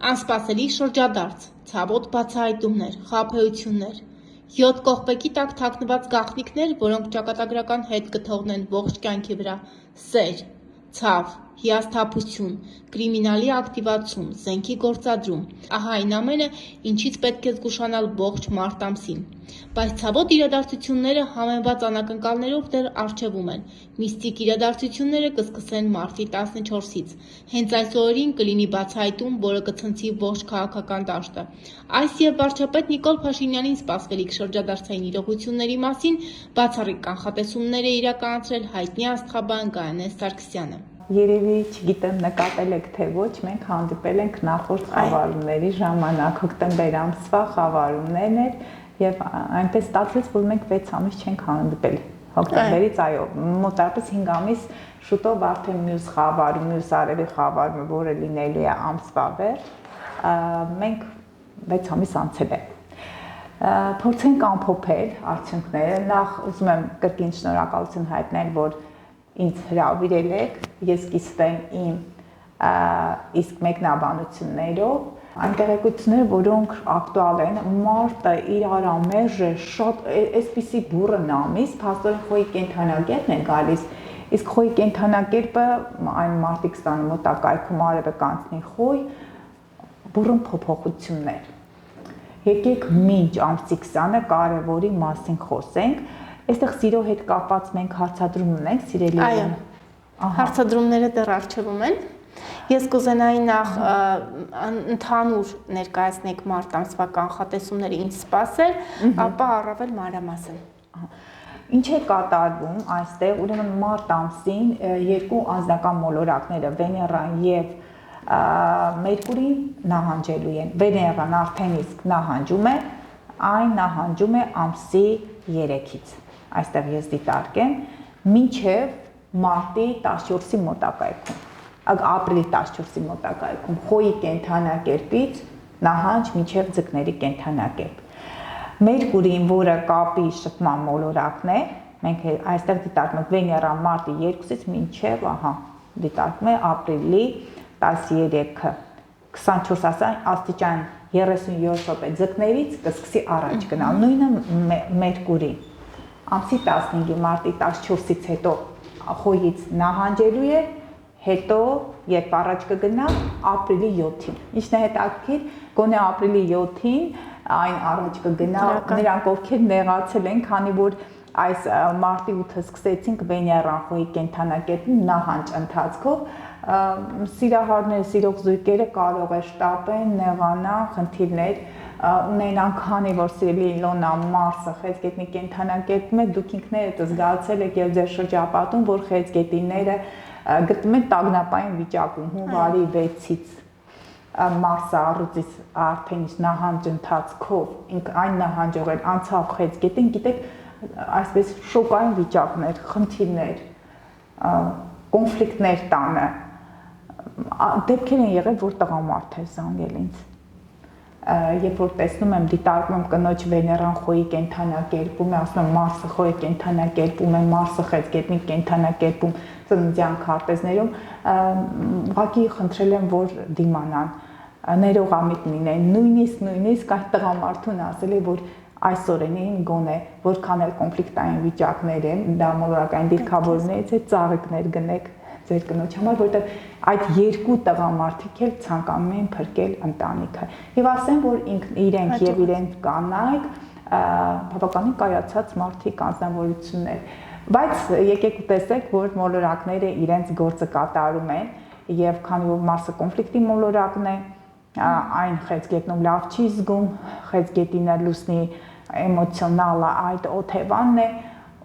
Անսպասելի շրջադարձ, ցավոտ բացահայտումներ, խաբեություններ, 7 կողպեքի տակ թաքնված գաղտնիքներ, որոնք ճակատագրական հետ կթողնեն ողջ կյանքի վրա, սեր, ցավ, հիասթափություն, կրիմինալի ակտիվացում, զենքի գործադրում, ահա այն ամենը, ինչից պետք է զգուշանալ ողջ մարտ ամսին։ Բայց ցավոտ իրադարձությունները համեմված անակնկալներով դեռ առջևում են։ Միստիկ իրադարձությունները կսկսեն մարտի 14-ից։ Հենց այս օրերին կլինի բացահայտում, որը կցնցի ողջ քաղաքական դաշտը։ Այս եւ վարչապետ Նիկոլ Փաշինյանին սպասվելիք շրջադարձային իրողությունների մասին բացառիկ կանխատեսումներ է իրականացրել հայտնի աստղաբան Գայանե Սարգսյանը։ Երևի չգիտեմ նկատել եք թե ոչ, մենք հանդիպել ենք նախորդ խավարումների ժամանակ, հոկտեմբեր ամսվա խավարումներն էր եւ այնպես ստացվեց, որ մենք 6 ամիս չենք հանդիպել։ Հոկտեմբերից այո, մոտավորապես 5 ամիս շուտով արդեն մյուս խավարում, մյուս արևի խավարումը, որը լինելու է ամսվա վերջ, մենք 6 ամիս անցել է։ Փորձենք ամփոփել արդյունքները, նախ ուզում եմ կրկին շնորհակալություն հայտնել, որ ինձ հրավիրել եք, ես կիսվեմ իմ իսկ մեկնաբանություններով, այն տեղեկությունները, որոնք ակտուալ են, մարտը իր ամերժը շատ այսպիսի բուռն ամիս, փաստորեն խոյի կենդանակերպն է գալիս, իսկ խոյի կենդանակերպը այն մարտի 20-ի մոտակայքում արևը կանցնի խոյ, բուռն փոփոխություններ։ Եկեք մինչ ամսի 20-ը կարևորի մասին խոսենք։ Այստեղ սիրո հետ կապված մենք հարցադրում ունենք, սիրելիներ։ Այո, հարցադրումները դեռ առջևում են։ Ես կուզենայի նախ ընդհանուր ներկայացնեք մարտ ամսվա կանխատեսումները ինչ սպասել, ապա առավել մանրամասն։ Ինչ է կատարվում այստեղ, ուրեմն մարտ ամսին երկու անձնական մոլորակները Վեներան եւ Մերկուրին նահանջելու են։ Վեներան արդեն իսկ նահանջում է, այն նահանջում է ամսի 3-ից։ Այստեղ ես դիտարկեմ, մինչև մարտի 14-ի մոտակայքում, ապրիլի 14-ի մոտակայքում, խոյի կենդանակերպից նահանջ մինչև ձկների կենդանակերպ։ Մերկուրին, որը կապի շփման մոլորակն է, մենք այստեղ դիտարկում ենք Վեներան մարտի 2-ից մինչև, դիտարկում է ապրիլի 13-ը, 24 աստիճան 37 րոպե ձկներից կսկսի առաջ գնալ, նույնը Մերկուրին։ Ամսի 15-ի մարտի 14-ից հետո խոյից նահանջելու է, հետո երբ առաջ կգնա ապրիլի 7-ին։ Ինչն է հետաքրքիր, գոնե ապրիլի 7-ին այն առաջ կգնա, նրանք ովքեր նեղացել են, քանի որ այս մարտի 8-ը սկսեցինք Վեներան խոյի կենդանակերպի նահանջ ընթացքով, սիրահարները, սիրող զույգերը կարող է շտապեն, նեղանան, խնդիրներ ունենան, քանի որ սիրելի Իլոնա Մարսը խեցգետնի կենդանակերպում է, դուք ինքներդ զգացել եք եւ ձեր շրջապատում, որ խեցգետիները գտնում են տագնապային վիճակում հունվարի 6-ից Մարսը առուծից արդեն նահանջ ընթացքով այն նահանջողել անցավ խեցգետին, գիտեք, այսպես շոկային վիճակներ, խնդիրներ, կոնֆլիկտներ տանը, դեպքեր են եղել, որ տղամարդ է զանգել ինձ։ Երբ որ տեսնում եմ, դիտարկում եմ կնոջ Վեներան խոյի կենդանակերպում է, ասում եմ Մարսը խոյի կենդանակերպում է, Մարսը խեցգետնի կենդանակերպում ծննդյան քարտեզներում, ուղղակի խնդրել եմ, որ դիմանան, ներողամիտ լինեն, նույնիսկ այդ տղամարդուն ասել է, որ այս օրերին գոնե որքան էլ կոնֆլիկտային վիճակներ են, դա մոլորակային դիրքավորումներից է, ծաղիկներ գնեք ձեր կնոջ համար, որտեղ այդ երկու տղամարդիկ էլ ցանկանում են փրկել ընտանիքը։ Եվ ասեմ, որ իրենք եւ իրենց կանայք բավականին կայացած մարդիկ անձնավորություններ, բայց եկեք տեսեք, որ մոլորակները իրենց գործը կատարում են եւ քանի որ Մարսը կոնֆլիկտի մոլորակն է, այն խեցգետնում լավ չի զգում, խեցգետինը լուսնի էմոցիոնալը այդ օթևանն է,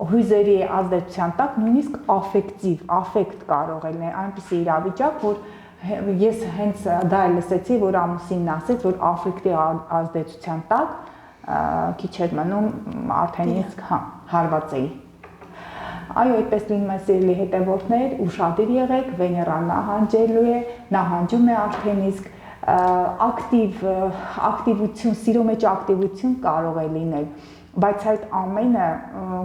հույզերի ազդեցության տակ նույնիսկ աֆեկտ կարող է լինել, այնպիսի իրավիճակ, որ ես հենց դա լսեցի, որ ամուսինն ասեց, որ աֆեկտի ազդեցության տակ քիչ էր մնում արդեն իսկ հարված էի։ Այո, այդպես լինում է սիրելի հետևորդներ, ուշադիր եղեք, Վեներան նահանջելու է, նահանջում է արդեն իսկ ակտիվություն, սիրո մեջ ակտիվություն կարող է լինել, բայց այդ ամենը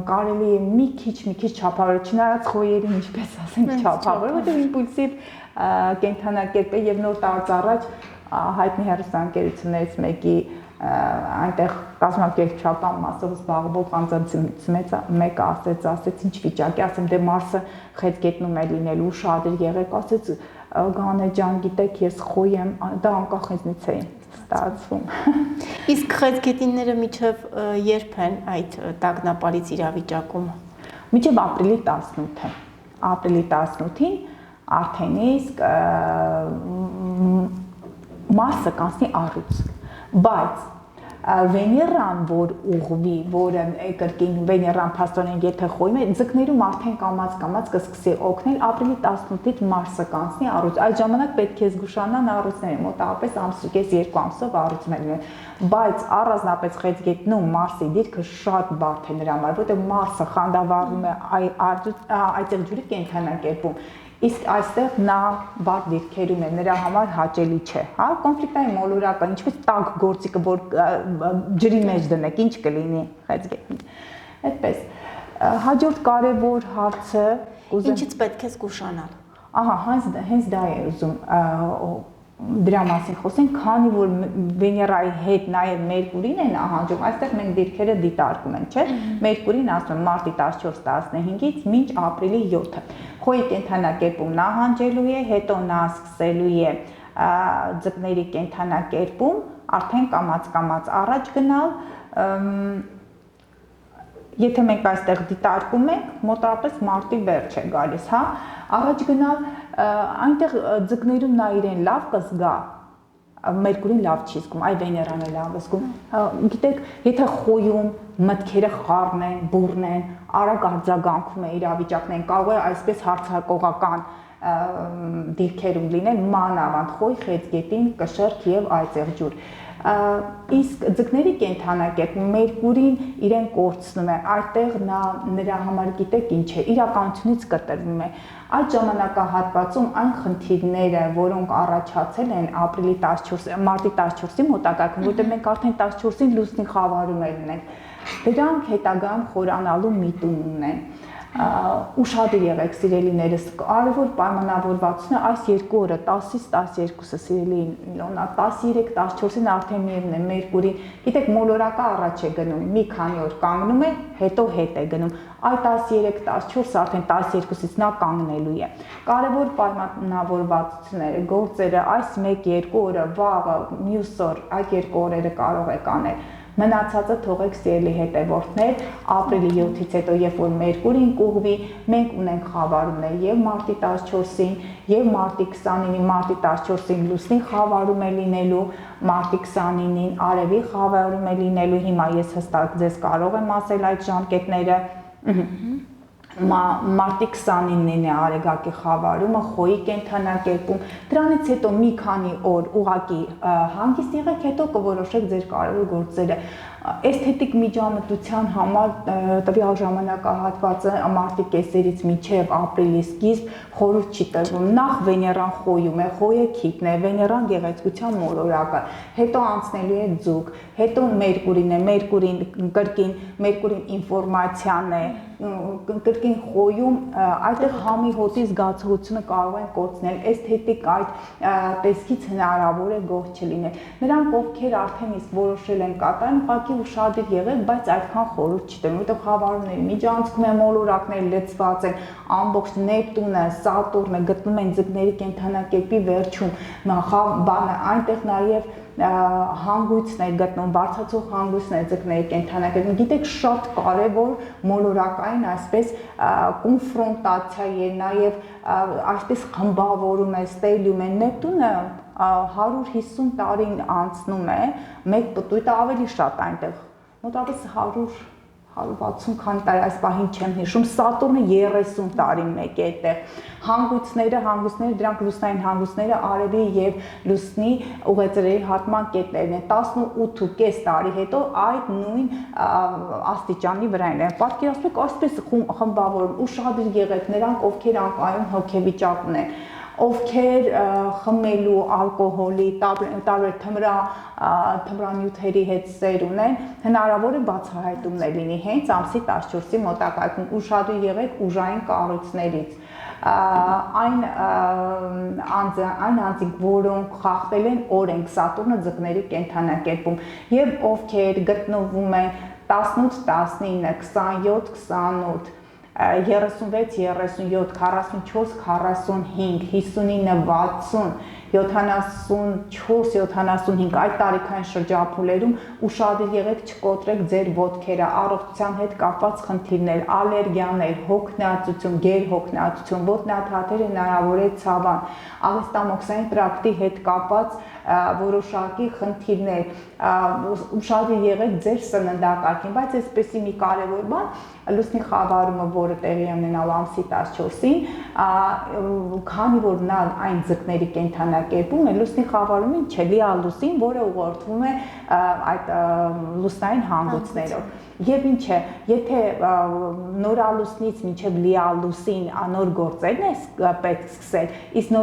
կարելի է մի քիչ չափավորել, չնայած խոյերին ինչպես ասենք չափավորել, որտեղ իմպուլսիվ կենդանակերպ է եւ նոր տարուց առաջ հայտնի հեռուստաընկերություններից մեկի այնտեղ կազմակերպչական մասով զբաղվող անձանց մեկը ասեց ինչ վիճակի, ասեմ դե Մարսը խեցգետնում է լինելու, շատ էր եղեք, ասեց Գանե ջան, գիտեք, ես խոյ եմ, դա անկախ ինձնից է ստացվում։ Իսկ խեցգետինները միջև երբ են այդ տագնապալից իրավիճակում։ Միջև ապրիլի 18-ը։ Ապրիլի 18-ին արդեն իսկ Մարսը կանցնի առյուծ, բայց Վեներան, որ ուղղվի, որը կրկին Վեներան փաստորեն եթե խոյում է, ձկներում արդեն կամած կսկսի օգնել, ապրիլի 18-ից Մարսը կանցնի առյուծ։ Այդ ժամանակ պետք է զգուշանան առյուծները, մոտավորապես ամսուկես 2 ամսով առյուծներ ունեն, բայց առանձնապես խեցգետնում Մարսի դիրքը շատ բարդ է նրա համար, որտեղ Մարսը խանդավառում է այծեղ ջուրի կենդանակերպում, իսկ այստեղ նա բարդ դիրքերում է, նրա համար հաճելի չէ, հա, կոնֆլիկտային մոլորակը, ինչպես տաք գործիքը, որ ջրի մեջ դնեք, ինչ կլինի խեցգետնին։ Այդպես, հաջորդ կարևոր հարցը ինչից պետք է զգուշանալ։ Ահա, հենց դա է ուզում դրա մասին խոսենք, քանի որ Վեներայի հետ նաև Մերկուրին է նահանջում, այստեղ մենք դիրքերը դիտարկում ենք, չէ՞։ Մերկուրին ասում եմ մարտի 14-15-ից մինչ ապրիլի 7-ը։ Խոյի կենդանակերպում նահանջելու է, հետո նա սկսելու է ձկների կենդանակերպում, արդեն կամած առաջ գնալ, եթե մենք այստեղ դիտարկում ենք, մոտավորապես մարտի վերջ է գալիս, հա, առաջ գնալ, այնտեղ ձկներում նա իրեն լավ կզգա, Մերկուրին լավ չի զգում, այ Վեներան է լավ զգում, գիտեք, եթե խոյում մտքերը խառն են, բուռն են, արագ արձագանքում է իրավիճակներին, կարող է այսպես հարձակողական դիրքերում լինել, մանավանդ խոյ, խեցգետին, կշեռք եւ այծեղ ջուր։ Իսկ ձկների կենդանակերպում Մերկուրին իրեն կորցնում է, այդտեղ նրա համար գիտեք ինչ է, իրականությունից կտրվում է։ Այդ ժամանակահատվածում այն խնդիրները, որոնք առաջացել են ապրիլի 14, մարտի 14-ի մոտակայքում, որտեղ մենք արդեն 14-ին լուսնի խավարումներ ունենք, դրանք հետագայում խորանալու միտում ունեն։ Ուշադիր եղեք սիրելիներս, կարևոր պայմանավորվածությունը այս երկու օրը 10-ից 12-ը սիրելի Իլոնա, 13-14-ին արդեն միևնույն է Մերկուրին, գիտեք մոլորակը առաջ է գնում, մի քանի օր կանգնում է, հետո հետ է գնում, այդ 13-14 արդեն 12-ից նա կանգնելու է։ Կարևոր պայմանավորվածությունները, գործերը այս 1-2 օրը, վաղը, մյուս օր, այդ 2 օրերը կարող եք անել։ Մնացածը թողեք սիրելի հետևորդներ, ապրիլի 7-ից հետո, երբ որ Մերկուրին կուղվի, մենք ունենք խավարումներ եւ մարտի 14-ին, եւ մարտի 29-ին, մարտի 14-ին լուսնի խավարում է լինելու, մարտի 29-ին արևի խավարում է լինելու, հիմա ես հստակ ձեզ կարող եմ ասել այդ ժամկետները, մարտի 29-ին է Արեգակի խավարումը, խոյի կենդանակերպում, դրանից հետո մի քանի օր ուղղակի հանգիստ եղեք, հետո կորոշեք ձեր կարևոր գործերը։ Էսթետիկ միջամտության համար տվյալ ժամանակահատվածը մարտի կեսերից մինչև ապրիլի սկիզբ խորհուրդ չի տրվում։ Նախ Վեներան խոյում է, խոյը քիթն է, Վեներան գեղեցկության մոլորակը, հետո անցնելու է ձուկ, հետո Մերկուրին է, Մերկուրին ինֆորմացիան է, կրկին խոյում, այդտեղ համի հոտի զգացողությունը կարող են կորցնել, էսթետիկ այդ տեսքից հնարավոր է գոհ չլինել։ Նրանք, ովքեր արդեն իսկ որոշել են կատարել, ուղղակի ուշադիր եղեք, բայց այդքան խորհուրդ չի տրվում, որտեղ խավարումների միջանցքում է, մոլորակները լցված են, ամբողջ Նեպտունը, Սատուրնը գտնում են ձկների կենդանակերպի վերջում, այնտեղ նաև հանգույցն է գտնում, բարձրացող հանգույցն է ձկների կենդանակերպում, գիտեք շատ կարևոր մոլորակային այսպես կոնֆրոնտացիա է, նաև այսպես խմբավորում է, ստելիում է, Նեպտունը 150 տարին անցնում է, մեկ պտույտը ավելի շատ այնտեղ, մոտավորապես 160 քանի տարի, այս պահին չեմ հիշում, Սատուրնը 30 տարի մեկ է այդտեղ, հանգույցները, դրանք լուսնային հանգույցները արևի եւ լուսնի ուղեծրերի հատման կետերն են, 18.5 տարի հետո այդ նույն աստիճանի վրա են, պատկերացրեք այսպես խմբավորում, ուշադիր եղեք, նրանք ովքեր անկայուն հոգեվիճակ ունեն, ովքեր խմելու, ալկոհոլի, տարբեր թմրանյութերի հետ սեր ունեն, հնարավոր է բացահայտումներ լինի հենց ամսի 14-ի մոտակայքում, ուշադիր եղեք ուժային կառույցներից, այն անձինք, որոնք խախտել են օրենք Սատուրնը ձկների կենդանակերպում եւ ովքեր գտնվում են 18, 19, 27, 28 36, 37, 44, 45, 59, 60, 74, 75 այդ տարիքային շրջափուլերում ուշադիր եղեք չկոտրեք ձեր ոտքերը, առողջության հետ կապված խնդիրներ, ալերգիաներ, հոգնածություն, գերհոգնածություն, ոտնաթաթերը հնարավոր է ցավան, աղեստամոքսային տրակտի հետ կապված որոշակի խնդիրներ, ուշադիր եղեք ձեր սննդակարգին, բայց այսպեսի մի կարևոր բան, լուսնի խավարումը, որը տեղի ունենալ ամսի 14-ին, քանի որ նա այն ձկների կենդանակերպում է, լուսնի խավարումը չէ լիալուսին, որը ուղղորդվում է այդ լուսնային հանգույցներով։ Եվ ինչ է, եթե նորալուսնից մինչև լիալուսին նոր գործերն է պետք սկսել, իսկ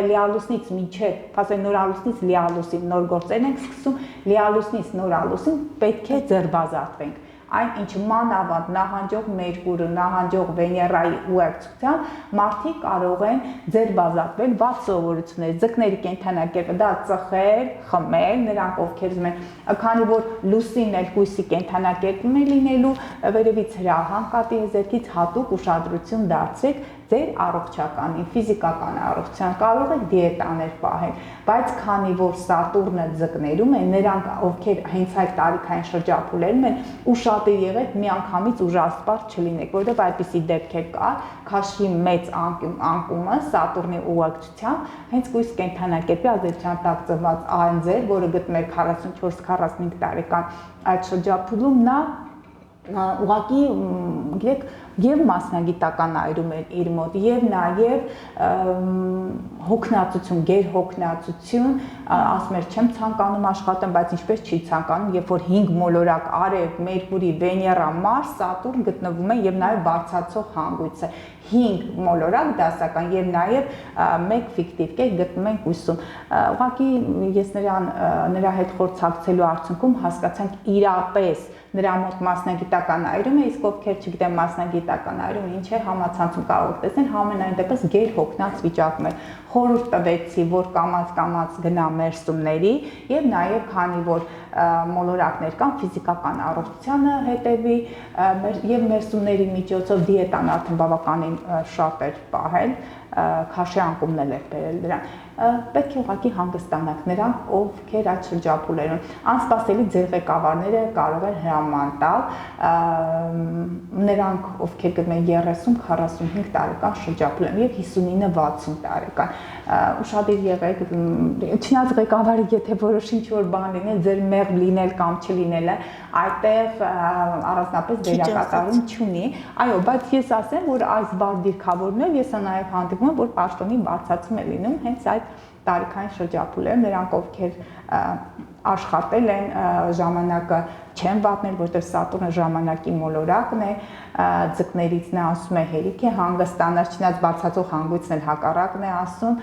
լիալուսնից մինչև, ասենք նորալուսնից լիալուսին նոր գործերն ենք սկսում, լիալուսնից նորալուսին պետք է ձերբազատվենք։ Այն ինչ մանավանդ նահանջող Մերկուրը, նահանջող Վեներայի ուղեկցությամբ մարդիկ կարող են ձերբազատվել վատ սովորություններ, ձկների կենդանակերպը, դա ծխել, խմել, նրանք ովքեր ուզում են, քանի որ լուսինն էլ հույսի կենդանակերպում է լինելու, վերևից հրահան կատի եզերքից հատուկ ուշադրություն դարձրեք ձեր առողջականին, ֆիզիկական առողջության, կարող եք դիետաներ պահել, բայց քանի որ Սատուրնը ձկներում է, նրանք ովքեր հենց այդ տարիքային շրջափուլերում են, ուշադիր եղեք միանգամից ուժասպառ չլինեք, որովհետև այդպիսի դեպքեր կա, քաշի մեծ անկումը Սատուրնի ուղեկցությամբ, հենց հույս կենդանակերպի ազդեցության տակ ծնված անձեր, որը գտնում եք 44-45 տարեկան այդ շրջափուլում, նա ուղղակի գիտեք եւ մասնագիտական այրում էր իր մոտ եւ նաեւ հոգնածություն, գերհոգնածություն, ասում եմ չեմ ցանկանում աշխատեմ, բայց ինչպես չի ցանկանում, երբ որ 5 մոլորակ արև, Մերկուրի, Վեներա, Մարս, Սատուրն գտնվում են եւ նաեւ բարձրացող հանգույց է 5 մոլորակ դասական եւ նաեւ 1 ֆիկտիվ կետ գտնում են հույսում։ Ուղղակի ես նրա հետ խորցակցելու արդյունքում հասկացանք իրապես նրա մոտ մասնագիտական այրում է, իսկ ովքեր չգիտեն մասնագիտական այրում ինչ է, համացանցում կարող եք տեսնել, համենայն դեպս գերհոգնած վիճակում է։ Խորհուրդ տվեցի, որ կամաց գնա մերսումների եւ նաեւ քանի որ մոլորակներ կան ֆիզիկական առողջությանը հետևի եւ մերսումների միջոցով դիետան արդեն բավականին շատ էր պահել, քաշի անկումն էր բերել դրան։ Պետք է ուղղակի հանգստանաք նրանք, ովքեր այդ շրջափուլերում անսպասելի ձեր ղեկավարները կարող են հրաման տալ, նրանք ովքեր գտնում են 30-45 տարեկան շրջափուլում եւ 59-60 տարեկան, ուշադիր եղեք, չնայած ղեկավարը եթե որոշի ինչ-որ բան լինել, ձեր մեղ լինել կամ չլինելը, այդտեղ առանձնապես դերակատարում չունի, այո, բայց ես ասեմ, որ այս բար դիրքավորներ ես նաեւ հանդիպում եմ, որ պաշտոնի բարձրացում է լինում հենց այդ տարիքային շրջափուլերում, նրանք ովքեր աշխատել են ժամանակը չեն վատնել, որտեղ Սատուրնը ժամանակի մոլորակն է, ձկներից նա ասում է հերիք է հանգստանալ, չնայած բարձրացող հանգույցն էլ հակառակն է ասում,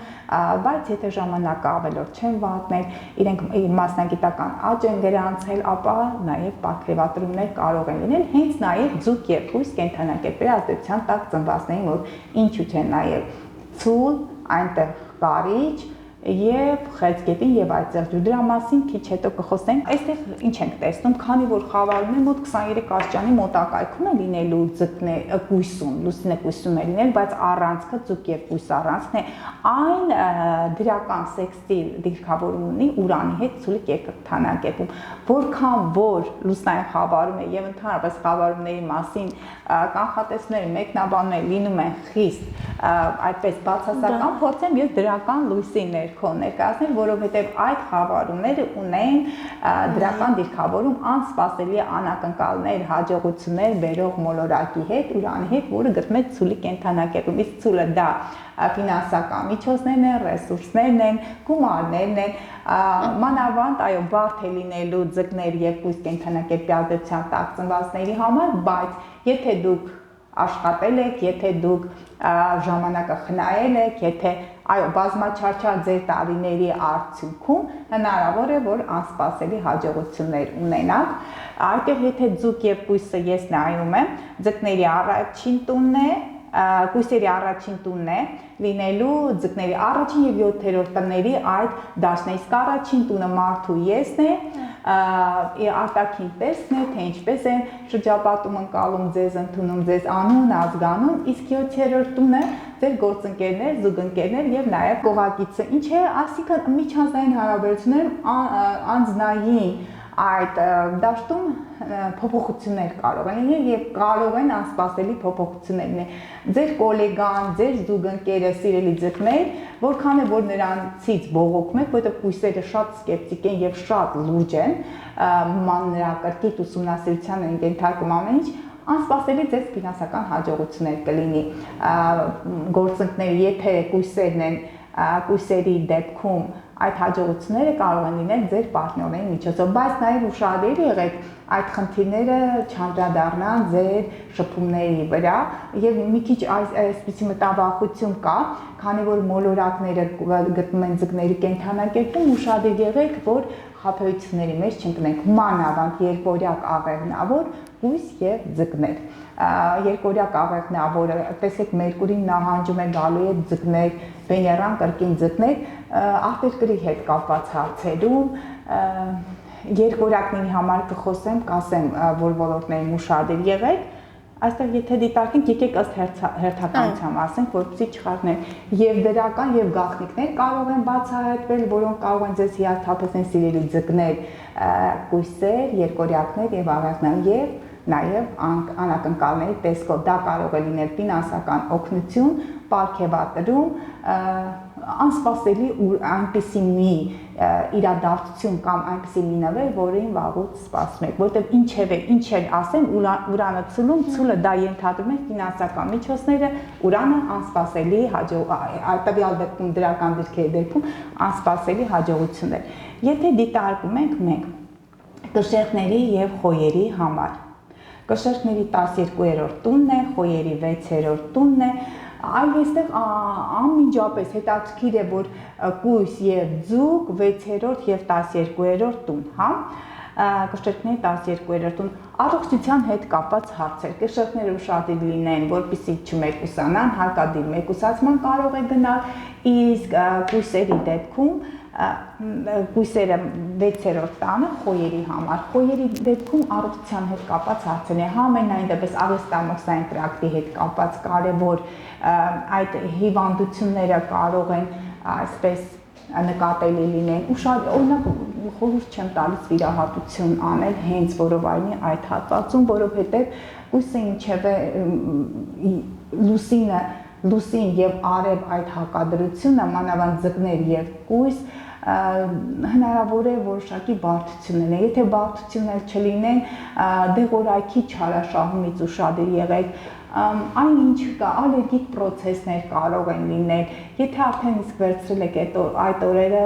բայց եթե ժամանակը ավելորդ չեն վատնել, իրենք մասնագիտական աճ են գրանցել, ապա նաև պատկերատրումներ կարող են լինել, հենց նաև ձուկ եւ հույս կենդանակերպերի ազդեցության տակ ծնվածների մոտ, ինչու՞ չէ նաև ցուլ, այնտեղ կարիճ եւ խեցգետին եւ այդտեղ դրա մասին քիչ հետո կխոսենք։ Այստեղ ինչ ենք տեսնում, քանի որ խավարում է մոտ 23 աստիճանի մոտակայքում է լինելու ձկներ կույսում, լուսինը կույսում է լինել, բայց առանցքը ձուկ եւ կույս առանցքն է, այն դրական սեքստիլ դիրքավորում ունի Ուրանի հետ ցուլիկ երկթանակերպում, որքան որ լուսնային խավարում է եւ ընդհանրապես խավարումների մասին կանխատեսումները մեկնաբանները լինում են խիստ այդպես բացասական, փորձեմ ես դրական լույսի ներկայացնել, որովհետև այդ խավարումները ունեն դրական դիրքավորում անսպասելի անակնկալներ, հաջողություններ բերող մոլորակի հետ, Ուրանի հետ, որը գտնում է ցուլի կենդանակերպում, իսկ ցուլը դա ֆինանսական միջոցներն են, ռեսուրսներն են, գումարներն են, մանավանդ այո բարդ է լինելու ձկներ եւ կույս կենդանակերպի ազդեցության տակ ծնվածների համար, բայց եթե դուք աշխատել եք, եթե դուք ժամանակը խնայել եք, եթե այո բազմաչարչար ձեր տարիների արդյունքում հնարավոր է որ անսպասելի հաջողություններ ունենաք, այդտեղ եթե ձուկ եւ կույսը ես նայում եմ, ձկների առաջին տունն է, կույսերի առաջին տունն է լինելու ձկների առաջին եւ 7-րդ տների այդ դաշտն է, իսկ առաջին տունը մարդու եսն է, արտաքին տեսքն է, թե ինչպես են շրջապատում ընկալում ձեզ, ընդունում ձեզ անուն, ազգանուն, իսկ 7-րդ տունը ձեր գործընկերներ, զուգընկերներ եւ նաեւ կողակիցը, ինչ է, այսինքն միջանձնային հարաբերություններում անձնային այդ դաշտում փոփոխություններ կարող են լինել եւ կարող են անսպասելի փոփոխություններ լինել։ Ձեր գոլեգան, ձեր զուգընկերը, սիրելի ձկներ, որքան է որ նրանցից բողոքում եք, որովհետեւ կույսերը շատ սկեպտիկ են եւ շատ լուրջ են, մանրակրկիտ ուսումնասիրության են ենթարկում ամեն ինչ, անսպասելի ձեզ ֆինանսական հաջողություններ կլինի։ Գործընկները, եթե կույսերն են, կույսերի դեպքում այդ հաջողությունները կարող են լինել ձեր պարտներների միջոցով, բայց նաև ուշադիր եղեք այդ խնդիրները չանդրադառնան ձեր շփումների վրա եւ մի քիչ այսպիսի մտավախություն կա, քանի որ մոլորակները գտնում են ձկների կենդանակերպում, ուշադիր եղեք, որ խաբեությունների մեջ չընկնենք, մանավանդ երկօրյակ աղեղնավոր կույս եւ ձկներ։ Երկօրյակ աղեղնավորը, տեսեք Մերկուրին նահանջում է գալու է ձկներ, Վեներան կրկին ձկներ, արտերկրի հետ կապված հարցերում, երկօրյակների համար կխոսեմ, կասեմ, որ ոլորտներին ուշադիր եղեք, այստեղ եթե դիտարկենք, եկեք ըստ հերթականության ասենք, որպեսզի չխառնենք եւ դրական եւ գաղտնիքներ կարող են բացահայտվել, որոնք կարող են ձեզ հիասթափեցնել սիրելի ձկներ, կույսեր, երկօրյակներ եւ աղեղներ եւ նաև անակնկալների տեսքով դա կարող է լինել ֆինանսական օգնություն, պարգևատրում, անսպասելի այնպիսի մի իրադարձություն կամ այնպիսի մի նվեր, որին վաղուց սպասում եք, որտեղ ինչևէ ինչ էլ ասեն, Ուրանը ցուլում, ցուլը դա ենթադրում է ֆինանսական միջոցները, Ուրանը անսպասելի տվյալ դեպքում դրական դիրքերի դեպքում անսպասելի հաջողություններ։ Եթե դիտարկում ենք մենք կշեռների եւ խոյերի համար Կշեռքների 12-րդ տունն է, խոյերի 6-րդ տունն է, այլ այստեղ անմիջապես հետաքրքիր է, որ կույս եւ ձուկ 6-րդ եւ 12-րդ տուն, հա, կշեռքների 12-րդ տուն, առողջության հետ կապված հարցեր, կշեռքները ուշադիր լինեն, որպեսզի չմեկուսանան, հարկադիր մեկուսացման կարող է գնալ, իսկ կույսերի դեպքում կույսերը 6-րդ տանը խոյերի համար, խոյերի դեպքում առողջության հետ կապված հարցեր են, համենայն դեպս աղեստամոքսային տրակտի հետ կապված կարևոր այդ հիվանդությունները կարող են այսպես նկատելի լինեն, օրինակ խորհուրդ չեմ տալիս վիրահատություն անել հենց որովայնի այդ հատվածում, որովհետև կույսը ինչևէ լուսին եւ արև այդ հակադրությունը մանավանդ ձկներ եւ կույս հնարավոր է որոշակի բարդություն լինի, եթե բարդություններ չլինեն, դեղորայքի չարաշահումից ուշադիր եղեք, այն ինչ կա, ալերգիկ պրոցեսներ կարող են լինել, եթե արդեն իսկ վերցրել եք այդ օրերը,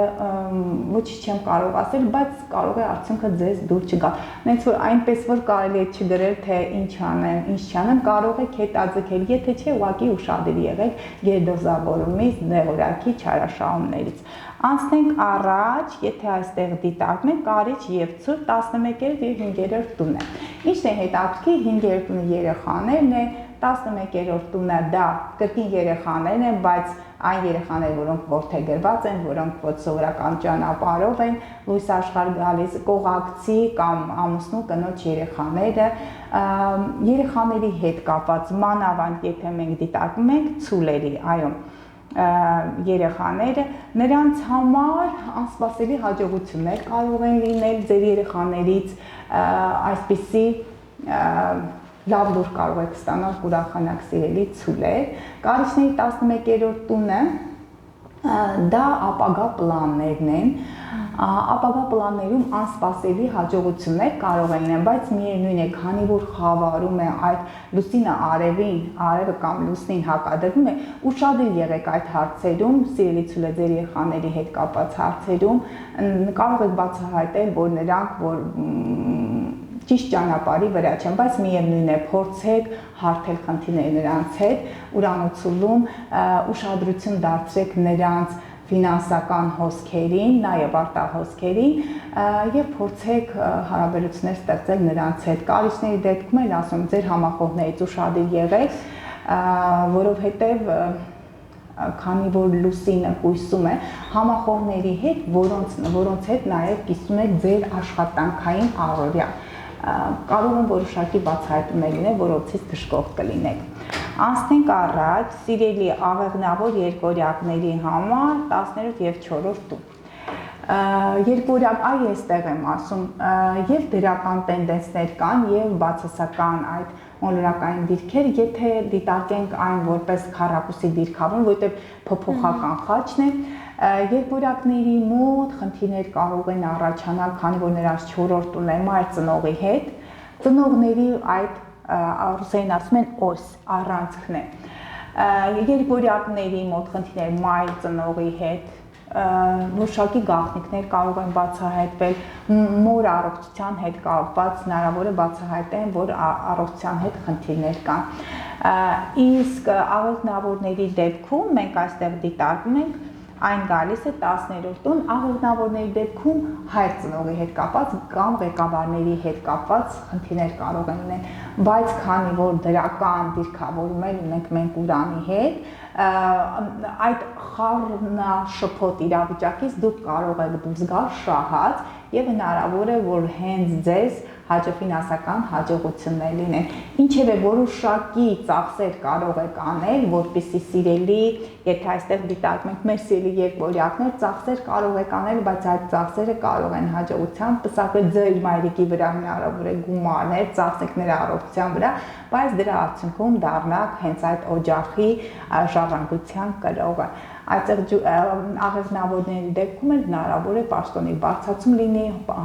ոչինչ չեմ կարող ասել, բայց կարող է արդյունքը ձեզ դուր չգա, նենց որ այնպես որ կարելի է չգրել, թե ինչ անեմ, ինչ չանեմ, կարող եք հետաձգել, եթե չէ, ուղղակի ուշադիր եղեք գերդոզավորումից, դեղորայքի չարաշահումներից։ Անցնենք առաջ, եթե այստեղ դիտարկում ենք կարիճ եւ ցուր 11-րդ եւ 5-րդ տունն է։ Ինչն է հետաքրքիր 5-րդ տունը երեխաներն է, 11-րդ տունը դա կրկին երեխաներն են, բայց այն երեխաները, որոնք որդեգրված են, որոնք ոչ սովորական ճանապարհով են, լույս աշխարհ գալիս, կողակցի կամ ամուսնու կնոջ երեխաները, երեխաների հետ կապված մանավանդ եթե մենք դիտարկում ենք ցուլերի, այո, երեխաները, նրանց համար անսպասելի հաջողություններ կարող են լինել ձեր երեխաներից, այսպիսի լավ լուր կարող եք ստանալ, կուրախանաք սիրելի ցուլեր, կարիճների 11-րդ տունը դա ապագա պլաններն են, ապագա պլաններում անսպասելի հաջողություններ կարող են լինել, բայց միևնույն է, քանի որ խավարում է այդ լուսինը արևին, արևը կամ լուսնին հակադրվում է, ուշադիր եղեք այդ հարցերում, սիրելի ցուլե ձեր երեխաների հետ կապված հարցերում, կարող եք բացահայտել, որ նրանք որ ճիշտ ճանապարհի վրա չեն, բայց միևնույն է, փորձեք հարթել խնդիրները նրանց հետ, Ուրանոցուլում ուշադրություն դարձրեք նրանց ֆինանսական հոսքերին, նաև արտահոսքերին եւ փորձեք հարաբերություններ ստեղծել նրանց հետ։ Կարիճների դեպքում էլ ասում ձեր համախոհներից ուշադիր եղեք, որովհետև քանի որ լուսինը կույսում է համախոհների հետ, որոնց հետ նաև կիսում եք ձեր աշխատանքային առօրյա։ Կարող են որոշակի բացահայտումներ լինել, որոնցից դժգոհ կլինեք։ Անցնենք առաջ, սիրելի աղեղնավոր երկօրյակների համար 10-րդ եւ 4-րդ տուն։ Երկօրյակ, այ այստեղ եմ ասում, եւ դրական տենդենսներ կան եւ բացասական այդ մոլորակային դիրքեր, եթե դիտարկենք այն որպես քառակուսի դիրքավորում, որտեղ փոփոխական խաչն է, երկօրյակների մոտ խնդիրներ կարող են առաջանալ, քանի որ նրանց 4-րդ տունն է մայր ծնողի հետ, ծնողների այդ ռուսերեն ասում են օս, առանցքն է։ Երկօրյակների մոտ խնդիրներ մայր ծնողի հետ, որոշակի գաղտնիքներ կարող են բացահայտվել, մոր առողջության հետ կապված հնարավոր է բացահայտեն, որ առողջության հետ խնդիրներ կան։ Իսկ աղեղնավորների դեպքում մենք այստեղ դիտարկում ենք այն գալիս է 10-րդ տուն, աղեղնավորների դեպքում հայր ծնողի հետ կապված կամ ղեկավարների հետ կապված խնդիրներ կարող են լինել, բայց քանի որ դրական դիրքավորումներ ունենք մենք Ուրանի հետ, այդ խառնաշփոթ իրավիճակից դուք կարող եք զգալ շահած եւ հնարավոր է որ հենց ձեզ ֆինանսական հաջողություններ լինեն։ Ինչևէ որոշակի ծախսեր կարող եք անել, որպեսզի սիրելի, եթե այստեղ դիտարկում ենք մեր սիրելի երկօրյակներ, ծախսեր կարող եք անել, բայց այդ ծախսերը կարող են հաջողության պսակել ձեր մայրիկի վրա հնարավոր է գումարներ, ծախսեք նրա առողջության վրա, բայց դրա արդյունքում դառնաք հենց այդ օջախի ժառանգության կրողը։ Այդտեղ աղեղնավորների դեպքում էլ հնարավոր է պաշտոնի բարձրացում լինի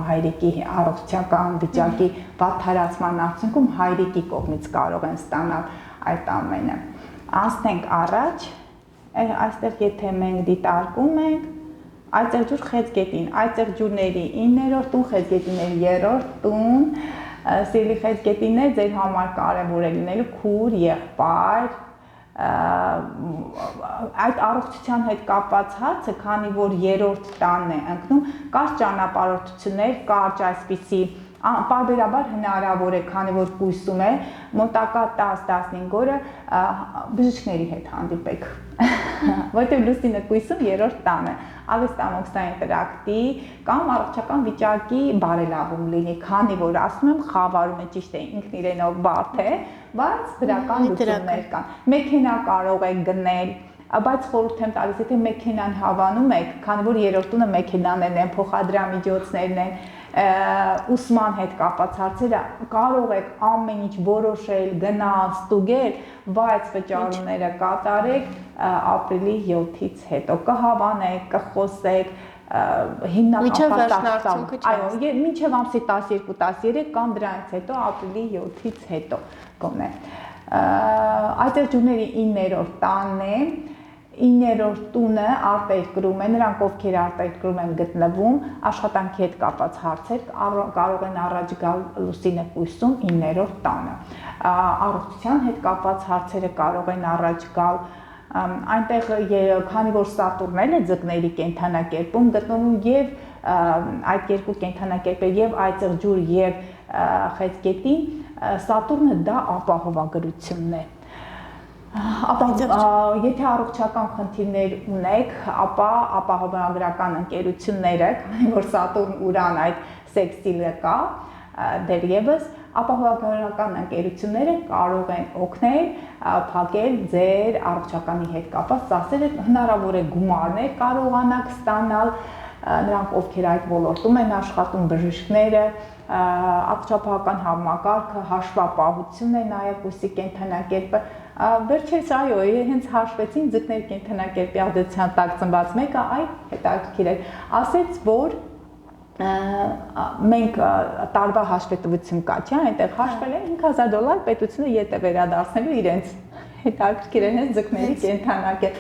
հայրիկի առողջական վիճակի վատթարացման արդյունքում հայրիկի կողմից կարող են ստանալ այդ ամենը։ Անցնենք առաջ, այստեղ եթե մենք դիտարկում ենք այծեղջուր խեցգետին, այծեղջուրների 9-րդ տուն, խեցգետիների 3-րդ տուն, սիրելի խեցգետիններ ձեր համար կարևոր է լինելու քուր, եղբայր, այդ առողջության հետ կապված հարցը, քանի որ 3-րդ տանն է ընկնում, կարճ ճանապարհորդություններ, կարճ այսպիսի պարբերաբար հնարավոր է, քանի որ կույսում է, մոտակա 10-15 օրը բժիշկների հետ հանդիպեք, որտեղ լուսինը կույսում 3-րդ տանը, աղեստամոքսային տրակտի կամ առողջական վիճակի բարելավում լինի, քանի որ ասում եմ խավարում է ճիշտ է ինքն իրենով բարդ է, բայց դրական լուծումներ կան։ Մեքենա կարող եք գնել, բայց խորհուրդ եմ տալիս, եթե մեքենան հավանում եք, քանի որ 3-րդ տունը մեքենաներն են, փոխադրամիջոցներն են, ուսման հետ կապված հարցերը, կարող եք ամեն ինչ որոշել, գնալ, ստուգել, բայց վճարումները կատարեք ապրիլի 7-ից հետո, կհավանեք, կխոսեք, հիմնական այո, մինչև ամսի 12-13 կամ դրանից հետո ապրիլի 7-ից հետո գոնե։ Այծեղջուրների 9-րդ տանն է, 9-րդ տունը արտերկրում է, նրանք ովքեր արտերկրում են գտնվում, աշխատանքի հետ կապված հարցեր կարող են առաջ գալ լուսինը կույսում 9-րդ տանը։ Առողջության հետ կապված հարցերը կարող են առաջ գալ, այնտեղ քանի որ Սատուրնն է ձկների կենդանակերպում գտնվում եւ այդ երկու կենդանակերպեր եւ այծեղջուր եւ խեցգետին, Սատուրնը դա ապահովագրությունն է։ Եթե առողջական խնդիրներ ունեք, ապա ապահովագրական ընկերությունները, քանի որ Սատուրն Ուրան այդ սեքսիլը կա, դեռևս ապահովագրական ընկերությունները կարող են օգնել փակել ձեր առողջականի հետ կապված ծախսերը, հնարավոր է գումարներ կարողանաք ստանալ, նրանք ովքեր այդ ոլորտում են աշխատում, բժիշկները, առողջապահական համակարգը, հաշվապահությունն է նաև ուսի կենդանակերպը, վերջերս այո, հենց հաշվեցին ձկների կենդանակերպի ազդեցության տակ ծնված մեկը, այ հետաքրքիր է, ասեց, որ մենք տարվա հաշվետվություն կա, չէ, այնտեղ հաշվել է $5000 պետությունը ետ է վերադարձնելու իրենց հետաքրքիր է հենց ձկների կենդանակերպ։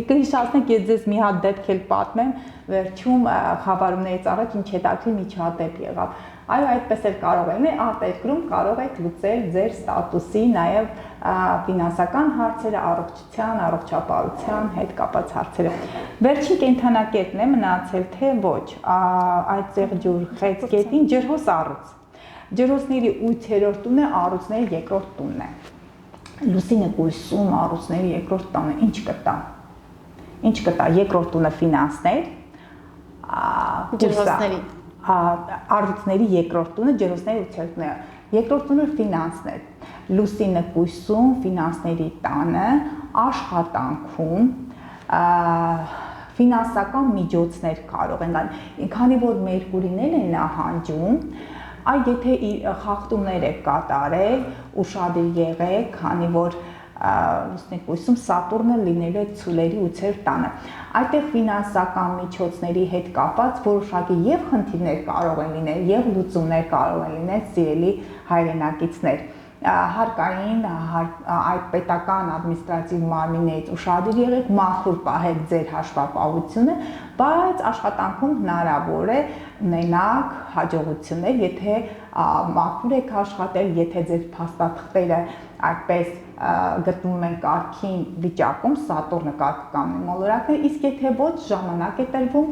Կհիշեցնեք, ես ձեզ մի հատ դեպք էլ պատմեմ, վերջում խավարումներից առաջ ինչ հետաքրքիր միջադեպ եղավ։ Այո, այդպես էլ կարող է լինել, արտերկրում կարող եք լուծել ձեր ստատուսի, նաև ֆինանսական հարցերը, առողջության, առողջապահության հետ կապված հարցերը։ Վերջին կենդանակերպն է մնացել, թե ոչ, այծեղջուր խեցգետին ջրհոս առուց։ Ջրհոսների 8-րդ տունն է, առուծների 2-րդ տունն է։ Լուսինը կույսում առույցների երկրորդ տանը ինչ կտա։ Ինչ կտա երկրորդ տունը ֆինանսներ, ջրհոսների առույցների երկրորդ տունը ջրհոսների ուսերտները, երկրորդ տունը ֆինանսներ, լուսինը կույսում ֆինանսների տանը, աշխատանքում, ֆինանսական միջոցներ կարող են գալ, քանի որ Մերկուրին է նահանջում, այդ եթե խախտումներ եք կատարել, ուշադիր եղեք, քանի որ լուսնի կույսում Սատուրնը լինելու է ցուլերի ու ցեր տանը։ Այդտեղ ֆինանսական միջոցների հետ կապված որոշակի եւ խնդիրներ կարող են լինել, եւ լուծումներ կարող են լինել, սիրելի հայրենակիցներ։ Հարկային այդ պետական ադմինիստրատիվ մարմիններից ուշադիր եղեք, մաքուր պահեք ձեր հաշվապահությունը, բայց աշխատանքում հնարավոր է ունենաք հաջողություններ, եթե մաքուր եք աշխատել, եթե ձեր փաստաթղթերը այդպես գտնվում են կարգին վիճակում, Սատուրնը կարգի մոլորակներ, իսկ եթե ոչ ժամանակ է տրվում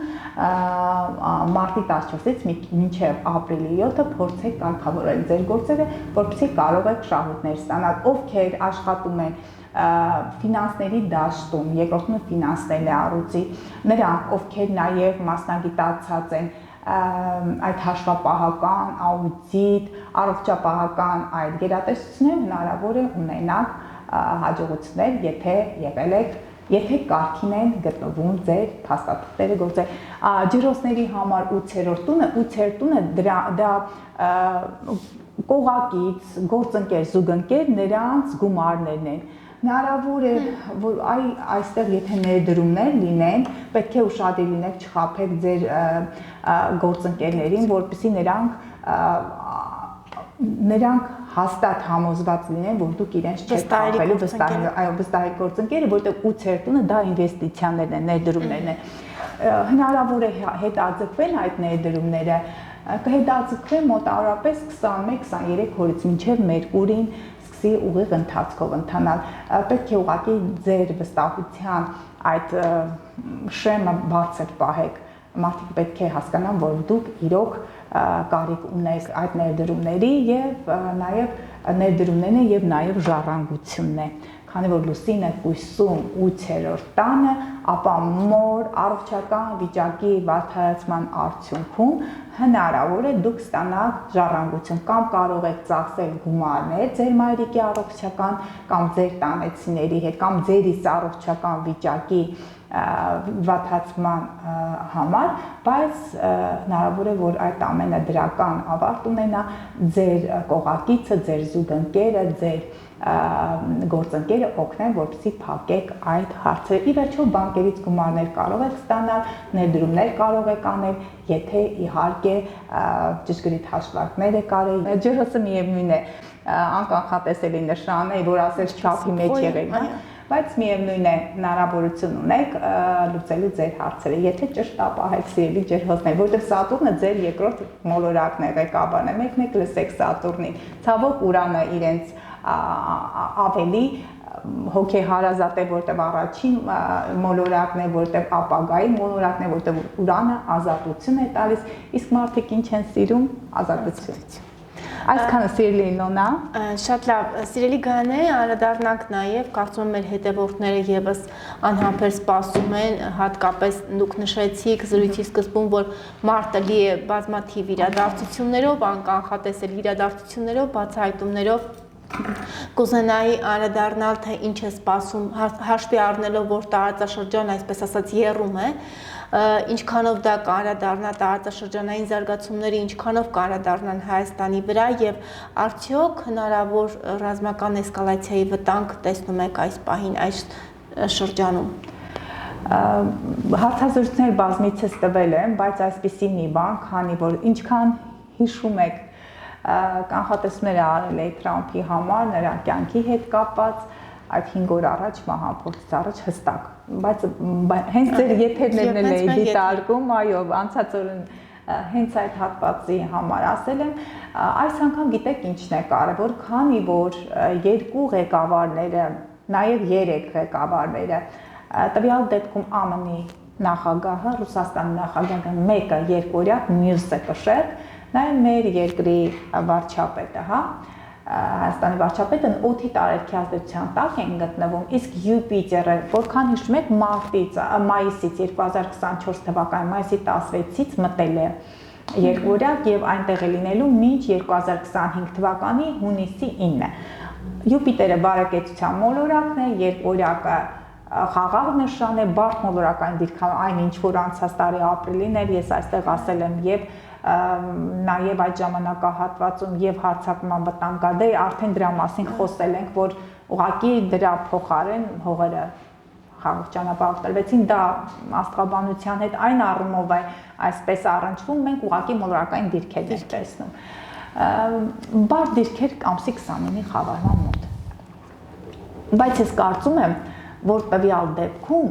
մարտի 14-ից մինչև ապրիլի 7-ը փորձեք կարգավորել ձեր գործերը, որպեսզի կարող եք շահույթներ ստանալ, ովքեր աշխատում են ֆինանսների դաշտում, երկրորդն ֆինանսների առույցի, նրանք, ովքեր նաև մասնագիտացած են այդ հաշվապահական, աուդիտ, առողջապահական այդ գերատեսչությունները հնարավոր է ունենալ հաջողություններ, եթե եղել եք, եթե կարգին են գտնվում ձեր փաստաթղթերը գործել։ Ջրհոսների համար 8-րդ տունը դա կողակից, գործընկեր, զուգընկեր նրանց գումարներն են։ Հնարավոր է, որ այստեղ եթե ներդրումներ լինեն, պետք է ուշադիր լինեք, չխաբեք ձեր գործընկերներին, որպեսզի նրանք հաստատ համոզված լինեն, որ դուք իրենց չեք խաբելու, վստահ գործընկերը, որտեղ 8-րդ տունը դա ինվեստիցիաներն են, ներդրումներն են։ Հնարավոր է հետաձգվեն այդ ներդրումները, կհետաձգվեն մոտավորապես 21-23 օրից մինչև Մերկուրին ուղիղ ընթացքով ընթանալ, պետք է ուղղակի ձեր վստահության այդ շեմը բարձր պահեք, մարդիկ պետք է հասկանան, որ դուք իրոք կարիք ունեք այդ ներդրումների եւ նաեւ ներդրումներն են եւ նաեւ ժառանգությունն է, քանի որ լուսինը կույսում 8-րդ տանը, ապա մոր առողջական վիճակի վատթարացման արդյունքում հնարավոր է դուք ստանաք ժառանգություն կամ կարող եք ծախսել գումարներ ձեր մայրիկի առողջական կամ ձեր տանեցիների հետ կամ ձեր իսկ առողջական վիճակի վատթարացման համար, բայց հնարավոր է որ այդ ամենը դրական ավարտ ունենա ձեր կողակիցը, ձեր զուգընկերը, ձեր գործընկերը օգնեն, որպեսզի փակեք այդ հարցերը։ Ի վերջո բանկերից գումարներ կարող եք ստանալ, ներդրումներ կարող եք անել, եթե իհարկե ճշգրիտ հաշվարկներ եք արել։ Ջրհոսը միևնույն է, անկանխատեսելի նշան է, որ ասես չափի մեջ եղել, բայց միևնույն է հնարավորություն ունեք լուծելու ձեր հարցերը, եթե ճշտ ապահեք սիրելի ջրհոսներ, որտեղ Սատուրնը ձեր երկրորդ մոլորակն է, ղեկավարն է, մեկ լսեք Սատուրնին, ցավոք Ուրանը իրենց ավելի հոգեհարազատ է, որտեղ առաջին մոլորակն է, որտեղ ապագայի մոլորակն է, որտեղ Ուրանը ազատություն է տալիս, իսկ մարդիկ ինչ են սիրում, ազատություն։ Այսքանը սիրելի Իլոնա։ Շատ լավ, սիրելի Գայանե, անդրադառնանք նաև, կարծում եմ մեր հետևորդները եւս անհամբեր սպասում են, հատկապես դուք նշեցիք զրույցի սկզբում, որ մարտը լի է բազմաթիվ իրադարձություններով, անկանխատեսելի իրադարձություններով, բացահայտումներով, կուզենայի անդրադառնալ, թե ինչ է սպասում, հաշվի առնելով, որ տարածաշրջան, այսպես ասած, եռում է, ինչքանով դա կանդրադառնա տարածաշրջանային զարգացումների, ինչքանով կանդրադառնան Հայաստանի վրա եւ արդյոք հնարավոր ռազմական էսկալացիայի վտանգ տեսնում եք այս պահին այս շրջանում։ Հարցազրույցներ բազմիցս տվել եմ, բայց այսպիսի մի բան, քանի որ ինչքան հիշում եք կանխատեսումները արել է Թրամփի համար, նրա կյանքի հետ կապված, այդ 5 օր առաջ մահապորտից առաջ հստակ, բայց հենց ձեր եթերներն էլ էի դիտարկում, այո, անցած օրն հենց այդ հատվածի համար ասել եմ, այս անգամ գիտեք ինչն է կարևոր, քանի որ երկու ղեկավարները, նաև 3 ղեկավարները, տվյալ դեպքում ԱՄՆ-ի նախագահը, Ռուսաստանի նախագահը մեկը երկօրյա, մյուսը կշեռ, նաև մեր երկրի վարչապետը, հա, Հայաստանի վարչապետն 8-ի տարերքի ազդեցության տակ են գտնվում, իսկ Յուպիտերը, որքան հիշում եք, մայիսից 2024 թվականի մայիսի 16-ից մտել է երկօրյակ եւ այնտեղ է լինելու մինչ 2025 թվականի հունիսի 9-ը։ Յուպիտերը բարեկեցության մոլորակն է, երկօրյակը խաղաղ նշան է, բարդ մոլորակային դիրքան, այն ինչ որ անցած տարի ապրիլին էր, ես այստեղ ասել եմ եւ նաև այդ ժամանակահատվածում եւ հարձակման վտանգ կար, դե արդեն դրա մասին խոսել ենք, որ ուղղակի դրա փոխարեն հողերը խաղաղ ճանապարհով տրվեցին, դա աստղաբանության հետ այն առումով է այսպես առնչվում, մենք ուղղակի մոլորակային դիրքեր ենք տեսնում։ Բարդ դիրքեր ամսի 29-ի խավարման մոտ։ Բայց ես կարծում եմ, որ տվյալ դեպքում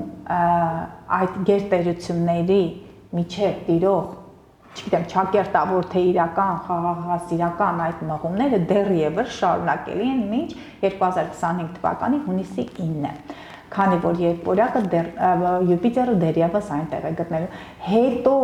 այդ գերտերությունների միջև տիրող չգիտեմ, ճակերտավոր թե իրական, խաղաղասիրական այդ մղումները դեռևս շարունակելի են մինչ 2025 թվականի հունիսի 9-ը, քանի որ երկօրյակը Յուպիտերը դեռևս այնտեղ է գտնելու։ Հետո,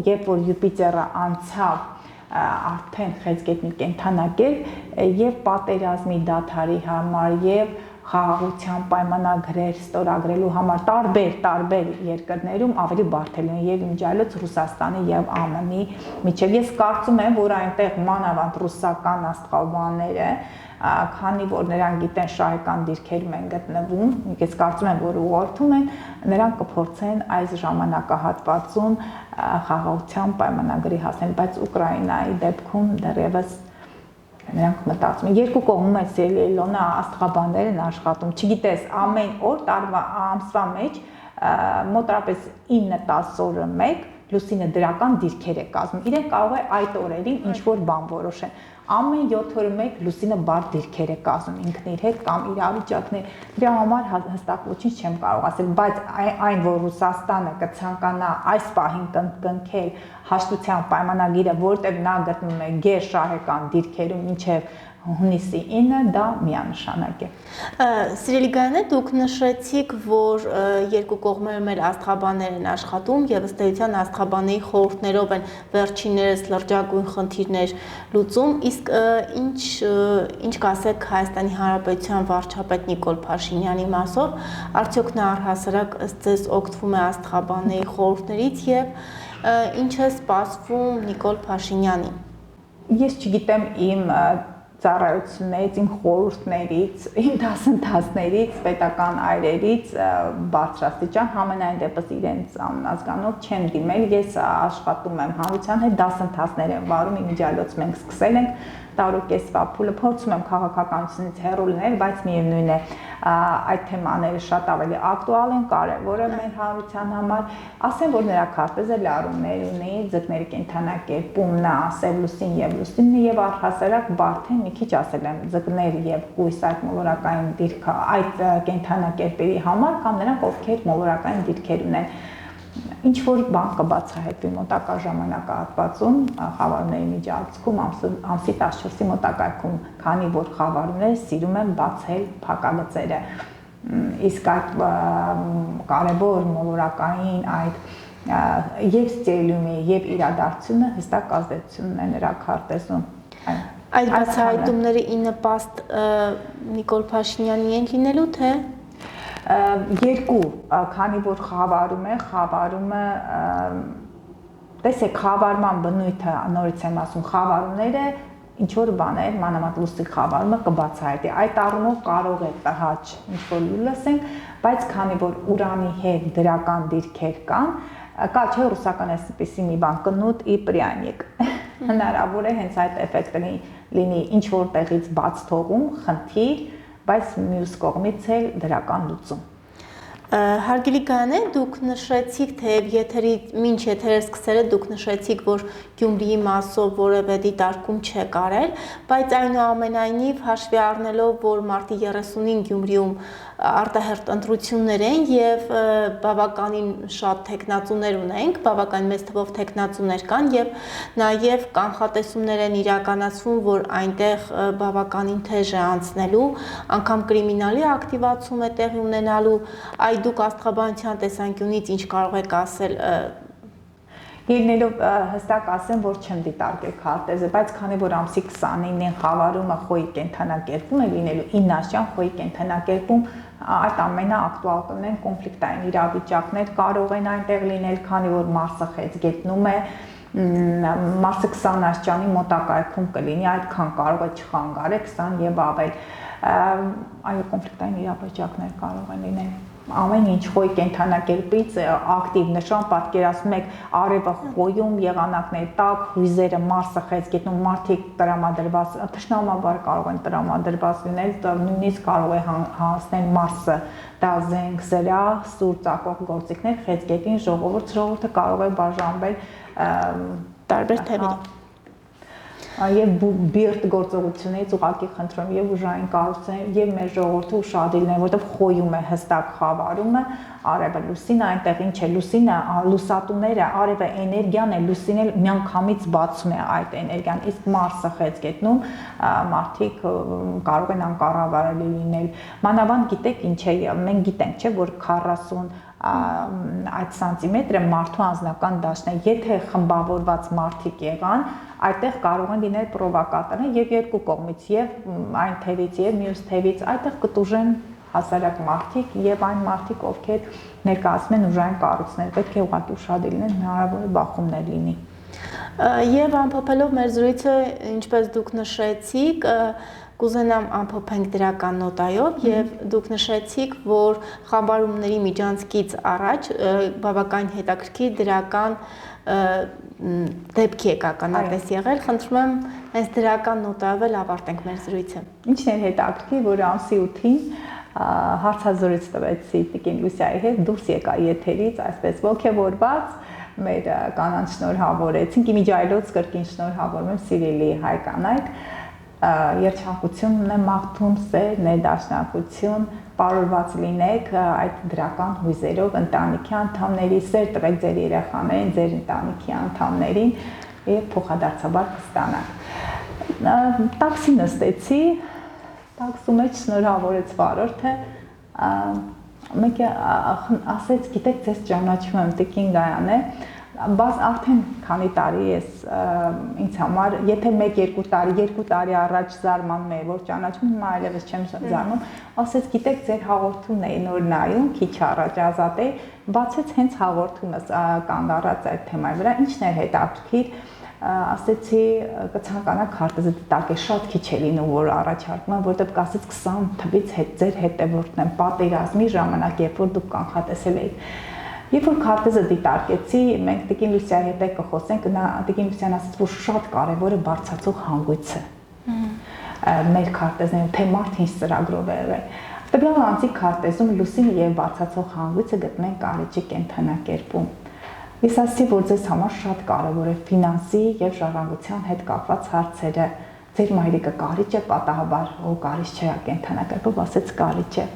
երբ որ Յուպիտերը անցավ արդեն խեցգետնի կենդանակերպ եւ պատերազմի դադարի համար եւ խաղաղության պայմանագրեր ստորագրելու համար տարբեր երկրներում ավելի բարդ է լինում եւ իմիջիայլոց Ռուսաստանի եւ ԱՄՆ-ի միջեւ։ Ես կարծում եմ, որ այնտեղ մանավանդ ռուսական աստղաբանները, քանի որ նրանք գիտեն շահեկան դիրքերում են գտնվում, ես կարծում եմ, որ ուղղորդում են, նրանք կփորձեն այս ժամանակահատվածում խաղաղության պայմանագրի հասնել, բայց Ուկրաինայի դեպքում դեռևս նրանք մտածում են, երկու կողմում են Սելելոնա աստղաբաններ են աշխատում, չգիտես, ամեն օր տարվա ամսվա մեջ մոտավորապես 9-10 օրը մեկ լուսինը դրական դիրքեր է կազմում։ Իրենք կարող է այդ օրերին ինչ-որ բան որոշեն։ Ամեն 7 օրը մեկ լուսինը բարդ դիրքեր է կազմում ինքն իր հետ կամ իրավիճակներ։ Դրա համար հստակ ոչինչ չեմ կարող ասել, բայց այն, որ Ռուսաստանը կցանկանա այս պահին կնքել հաշտության պայմանագիրը, որտեղ նա գտնվում է գերշահեկան դիրքերում մինչև հունիսի 9-ը, դա միանշանակ է։ Սիրելի Գայանե, դուք նշեցիք, որ երկու կողմերում էլ աստղաբաններ են աշխատում եւ ըստ էության աստղաբանների խորհուրդներով են վերջիններս լրջագույն խնդիրներ լուծում, իսկ ինչ կասեք Հայաստանի Հանրապետության վարչապետ Նիկոլ Փաշինյանի մասով, արդյոք նա առհասարակ ըստ ձեզ օգտվում է աստղաբանների խորհուրդներից եւ ինչ է սպասվում Նիկոլ Փաշինյանին։ Ես չգիտեմ իմ ծառայություններից, իմ խորհուրդներից, իմ դասընթացներից, պետական այրերից բարձրաստիճան համենայն դեպս իրենց անազգանով չեմ դիմել, ես աշխատում եմ հանրության հետ, դասընթացներ եմ վարում, իմիջիայլոց մենք սկսել ենք տարուկեսվա փուլը, փորձում եմ քաղաքականությունից հեռու լինել, բայց միևնույն է այդ թեմաները շատ ավելի ակտուալ են, կարևոր է մեր հանրության համար, ասեմ, որ նրա քարտեզը լարումներ ունի, ձկների կենդանակերպումն է, ասել լուսին եւ լուսինը եւ առհասարակ բարդ է, մի քիչ ասել եմ ձկներ եւ կույս այդ մոլորակային դիրքը այդ կենդանակերպերի համար կամ նրանք ովքեր մոլորակային դիրքեր ունեն ինչ որ բան կբացահայտվի մոտակա ժամանակահատվածում խավարների միջանցքում ամսի 14-ի մոտակայքում, քանի որ խավարները սիրում են բացել փակագծերը, իսկ այդ կարևոր մոլորակային այդ եւ ստելյումի եւ իրադարձությունը հստակ ազդեցություն ունեն նրա քարտեզում։ Այդ բացահայտումները ի նպաստ Նիկոլ Փաշինյանի են լինելու, թե երկու, քանի որ խավարումը տեսեք խավարման բնույթը նորից եմ ասում, խավարումները ինչ որ բաներ, մանավանդ լուսիկ խավարումը կբացահայտի։ Այդ առումով կարող է տհաճ ինչ որ լսենք, բայց քանի որ ուրանի հետ դրական դիրքեր կան, կա չէ ռուսական այսպիսի մի բան կնուտ ի պրյանիկ։ Հնարավոր է հենց այդ էֆեկտը լինի ինչ որ տեղից բաց թողում, խնդիր, բայց մյուս կողմից էլ դրական լուծում։ Հարգելի Գայանե, դուք նշեցիք, թե մինչ եթերը սկսելը դուք նշեցիք, որ Գյումրիի մասով որևէ դիտարկում չեք արել, բայց այնուամենայնիվ հաշվի առնելով, որ մարտի 30-ին Գյումրիում արտահերթ ընտրություններ են եւ բավականին շատ տեխնացուներ ունենք, բավական մեծ թվով տեխնացուներ կան եւ նաեւ կանխատեսումներ են իրականացվում, որ այնտեղ բավականին թեժ է անցնելու, անգամ կրիմինալի ակտիվացում է տեղի ունենալու, դուք աստղաբանության տեսանկյունից ինչ կարող եք ասել։ Ելնելով հստակ ասեմ, որ չեմ դիտարկել քարտեզը, բայց քանի որ ամսի 29-ին խավարումը խոյի կենթանակերպում է լինելու 9 աշյան խոյի կենթանակերպում, այդ ամենը ակտուալ կլինեն կոնֆլիկտային իրավիճակներ կարող են այնտեղ լինել, քանի որ Մարսը խեց գետնում է, Մարսը 20 աշճանի մոտակայքում կլինի, այդքան կարող է չխանգարել 20 եւ ավել, այո կոնֆլիկտային իրավիճակներ կարող են լինել։ Ամեն ինչ խոյի կենթանակերպից ակտիվ նշան պատկերացնում եք արևը խոյում, եղանակներ տակ, հույզերը Մարսը խեց գետնում, մարդիկ տրամադրված, թշնամաբար կարող են տրամադրված լինել, նույնիսկ կարող է հասնել Մարսը, դա զենք, զրահ, սուր ծակող գործիքներ խեց գետին, ժողովուրդը կարող է բաժանվել տարբեր թևերի եւ բիրտ գործողությունից ուղղակի խնդրում եւ ուժային կառույցներ եւ մեր ժողովուրդը ուշադրին, որտեղ խոյում է հստակ խավարումը, արևը լուսինը, այնտեղ ինչ է լուսինը, լուսատուները, արևը էներգիան է, լուսինը միանգամից բացում է այդ էներգիան, իսկ Մարսը խեց գետնում, մարդիկ կարող են անկառավարելի լինել։ Մանավանդ գիտեք ինչ է, մենք գիտենք, չէ, որ 40 այդ սանտիմետրը մարդու անձնական դաշտն է, եթե խմբավորված մարդիկ եղան, այդտեղ կարող են լինել պրովոկատորներ եւ երկու կողմից, եւ այն թևից եւ մյուս թևից, այդտեղ կտուժեն հասարակ մարդիկ եւ այն մարդիկ, ովքեր ներկայացնում են ուժային կառույցներ, պետք է ուղղակի ուշադրի լինեն, հնարավոր է բախումներ լինի։ Եվ ամփոփելով մեր զրույցը, ինչպես դուք նշեցիք, կուզենամ ամփոփենք դրական նոտայով եւ դուք նշեցիք, որ խմբարումների միջանցքից առաջ բավական հետաքրքիր դրական դեպքի ականատես եղել, խնդրում եմ այս դրական նոտայով էլ ավարտենք մեր զրույցը։ Ինչն է հետաքրքիր, որ ամսի 8-ին հարցազրույց տվեցի Տիկին Լուսիայի հետ, դուրս եկա եթերից, այսպես ոգևորված, մեր կանանց շնորհավորեցինք, իմիջայլոց կրկին շնորհավորում եմ սիրելի հայ կանայք, երջանկություն ունեմ, մաղթում, սեր, ներդաշնակություն, պարուրված լինեք այդ դրական հույզերով ընտանիքի անդամների, սեր տվեք ձեր երեխաներին, ձեր ընտանիքի անդամներին եւ փոխադարձաբար կստանաք։ Տաքսի նստեցի, տաքսու մեջ շնորհավորեց վարորդը, մեկը ասեց, գիտեք, ձեզ ճանաչում եմ, Տիկին Գայան է, բայց արդեն քանի տարի ես ինձ համար, եթե 1-2 տարի առաջ զարմանում էի, որ ճանաչում, հիմա այլևս չեմ զարմանում, ասեց, գիտեք, ձեր հաղորդումն էի նոր նայում, քիչ առաջ Ազատ էի, բացեց հենց հաղորդումս կանգ առած այդ թեմայի վրա, ինչն էր հետաքրքիր, ասեցի կցանկանաք քարտեզը դիտարկել, շատ քիչ է լինում, որ առաջարկում եմ, որտեղ կասեց 20 թվից ձեր հետևորդն եմ, պատերազմի ժամանակ, երբ որ դուք կանխատեսել եք։ Երբ որ քարտեզը դիտարկեցի, մենք Տիկին Լուսիայի հետ կխոսենք, Տիկին Լուսիան ասաց, որ շատ կարևոր է բարձրացող հանգույցը։ Մեր քարտեզներում, թե մարդ ինչ ծրագրով է եղել։ Տվյալ անձի քարտեզում լուսինը եւ բարձրացող հանգույցը գտնում են կարիճի կենթանակերպում։ Ես ասացի, որ ձեզ համար շատ կարևոր է ֆինանսի եւ ժառանգության հետ կապված հարցերը։ Ձեր մայրիկը կարիճ է, պատահաբար, ո կարիճ չէ, կենթանակերպով ասեց կարիճ է։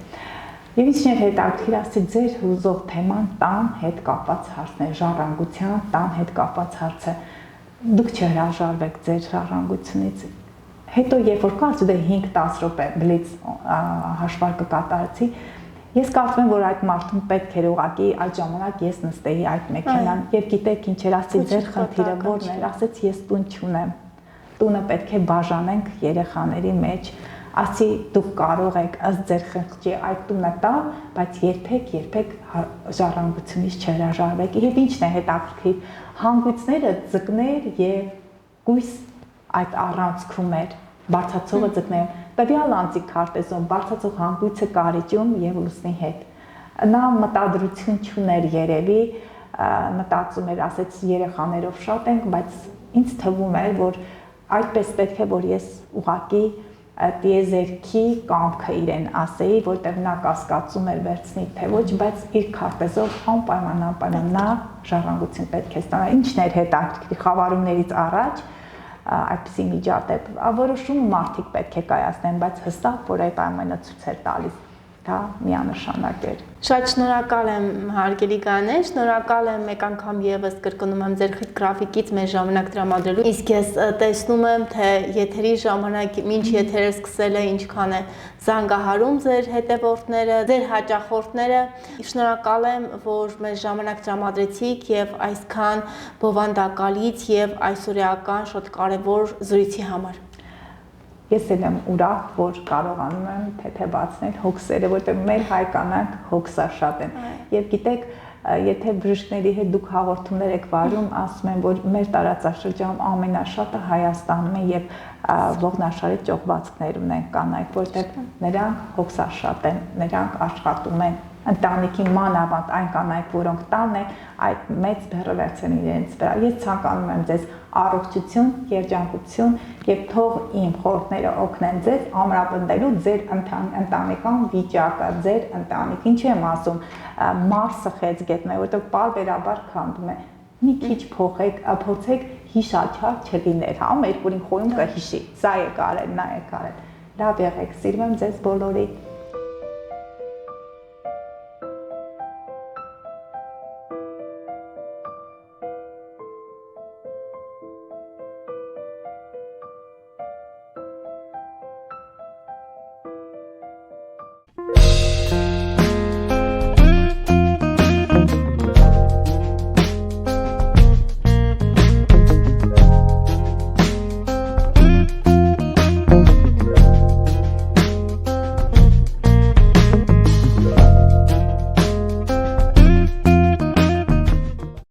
Եվ ինչն էր հետաքրքիր, ասեցի, ձեր հուզող թեման տան հետ կապված հարցն է, ժառանգության, տան հետ կապված հարցը։ Դուք չհրաժարվեք ձեր ժառանգությունից։ Հետո երբ որ կարծում եմ 5-10 րոպե բլից հաշվարկը կատարեցի, ես կարծում եմ, որ այդ մարդուն պետք էր ուղղակի այդ ժամանակ ես նստեի այդ մեքենան եւ գիտեք ինչ էր, ասեցի, ձեր խնդիրը որն էր, ասեց, ես տուն չունեմ։ Տունը պետք է բաժանենք երեխաների մեջ, ասի դուք կարող եք ըստ ձեր խնդրի այդ տունը տալ, բայց երբեք ժառանգությունից չհրաժարվեք։ Եվ ինչն է հետաքրքիր, հանգույցները ձկներ եւ գույս այդ առանցքում էր, բարձրացողը ձկներում, տվյալ անձի քարտեզում բարձրացող հանգույցը կարիճում եւ լուսնի հետ։ Նա մտադրություն չուներ երևի, մտածում էր, ասեց երեխաներով շատ ենք, բայց ինձ թվում էր, որ այդպես պետք է, որ ես ուղղակի տիեզերքի կամքը իրեն ասեի, որտեղ նա կասկածում էր վերցնի թե ոչ, բայց իր քարտեզով անպայման նա ժառանգություն պետք է ստանա։ Ինչն էր հետաքրքիր խավարումներից առաջ այդպիսի միջադեպ, որոշում մարդիկ պետք է կայացնեն, բայց հստակ որ այդ ամենը ցույց էր տալիս, դա միանշանակ էր։ Շատ շնորհակալ եմ հարգելի Գաներ, շնորհակալ եմ մեկ անգամ եւս կրկնում եմ ձեր խիտ գրաֆիկից մեր ժամանակ տրամադրելու։ Իսկ ես տեսնում եմ, թե եթերի ժամանակ ինչ եթերը սկսել է, ինչքան է զանգահարում ձեր հետևորդները, ձեր հաճախորդները։ Շնորհակալ եմ, որ մեր ժամանակ տրամադրեցիք եւ այսքան բովանդակալից եւ այսօրեական շատ կարեւոր զրույցի համար։ Ես էլ եմ ուրախ, որ կարողանում եմ թեթևացնել հոգսերը, որտեղ մեր հայ կանանք հոգսաշատ են։ Եվ գիտեք, եթե բժիշկների հետ դուք հաղորդումներ եք վարում, ասում են, որ մեր տարածաշրջանում ամենաշատը Հայաստանում է եւ ողնաշարի ճողվածքներ ունեն կանայք, որտեղ նրանք հոգսաշատ են, նրանք աշխատում են ընտանիքի մանավանդ այն կանայք, որոնք տանն են, այդ մեծ բեռը վերցնեն իրենց վրա։ Ես ցանկանում եմ ձեզ առողջություն, երջանկություն եւ թող իմ խորհուրդները օգնեն ձեզ ամրապնդելու ձեր ընտանեկան վիճակը, ձեր ընտանիք։ Ինչ եմ ասում, Մարսը խեցգետն է, որտեղ պարբերաբար քանդում է։ Մի քիչ փոխեք, հիշաչար չլիներ, հա, Մերկուրին խոյում կհիշի։ Սա է կարել, նա է կարել։ Լավ եղեք, սիրում եմ ձեզ բոլորի։